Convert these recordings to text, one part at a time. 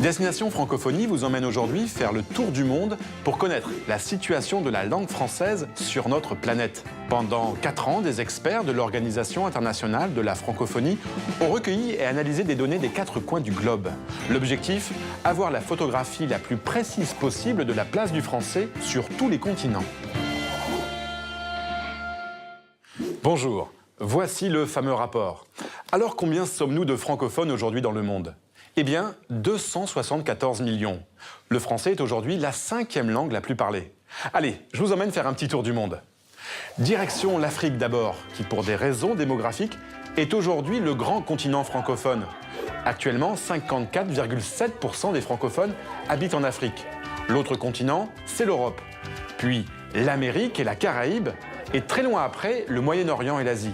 Destination Francophonie vous emmène aujourd'hui faire le tour du monde pour connaître la situation de la langue française sur notre planète. Pendant 4 ans, des experts de l'Organisation internationale de la francophonie ont recueilli et analysé des données des 4 coins du globe. L'objectif, avoir la photographie la plus précise possible de la place du français sur tous les continents. Bonjour, voici le fameux rapport. Alors combien sommes-nous de francophones aujourd'hui dans le monde ? Eh bien, 274 millions. Le français est aujourd'hui la 5e langue la plus parlée. Allez, je vous emmène faire un petit tour du monde. Direction l'Afrique d'abord, qui pour des raisons démographiques est aujourd'hui le grand continent francophone. Actuellement, 54,7% des francophones habitent en Afrique. L'autre continent, c'est l'Europe. Puis l'Amérique et la Caraïbe, et très loin après, le Moyen-Orient et l'Asie.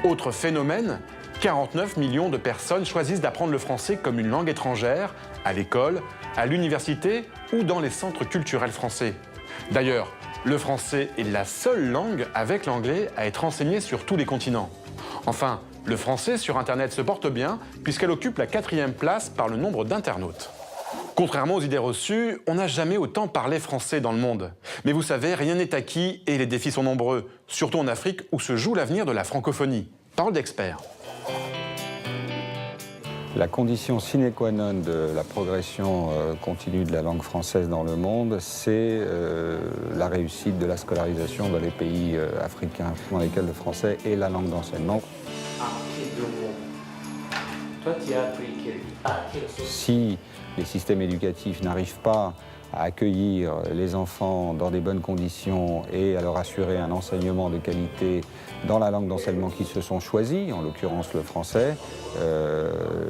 Autre phénomène, 49 millions de personnes choisissent d'apprendre le français comme une langue étrangère, à l'école, à l'université ou dans les centres culturels français. D'ailleurs, le français est la seule langue avec l'anglais à être enseignée sur tous les continents. Enfin, le français sur Internet se porte bien puisqu'elle occupe la 4e place par le nombre d'internautes. Contrairement aux idées reçues, on n'a jamais autant parlé français dans le monde. Mais vous savez, rien n'est acquis et les défis sont nombreux, surtout en Afrique où se joue l'avenir de la francophonie. Parole d'experts. La condition sine qua non de la progression continue de la langue française dans le monde, c'est la réussite de la scolarisation dans les pays africains dans lesquels le français est la langue d'enseignement. Toi, tu as appris Si les systèmes éducatifs n'arrivent pas à accueillir les enfants dans des bonnes conditions et à leur assurer un enseignement de qualité dans la langue d'enseignement qu'ils se sont choisis, en l'occurrence le français,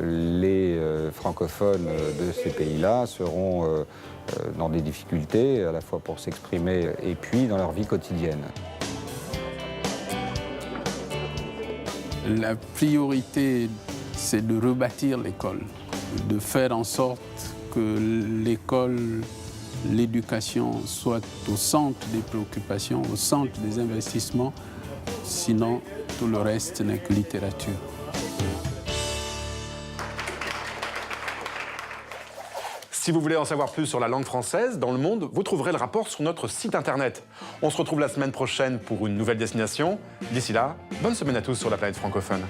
les francophones de ces pays-là seront dans des difficultés, à la fois pour s'exprimer et puis dans leur vie quotidienne. La priorité, c'est de rebâtir l'école, de faire en sorte que l'école, l'éducation soit au centre des préoccupations, au centre des investissements, sinon tout le reste n'est que littérature. Si vous voulez en savoir plus sur la langue française dans le monde, vous trouverez le rapport sur notre site internet. On se retrouve la semaine prochaine pour une nouvelle destination. D'ici là, bonne semaine à tous sur la planète francophone.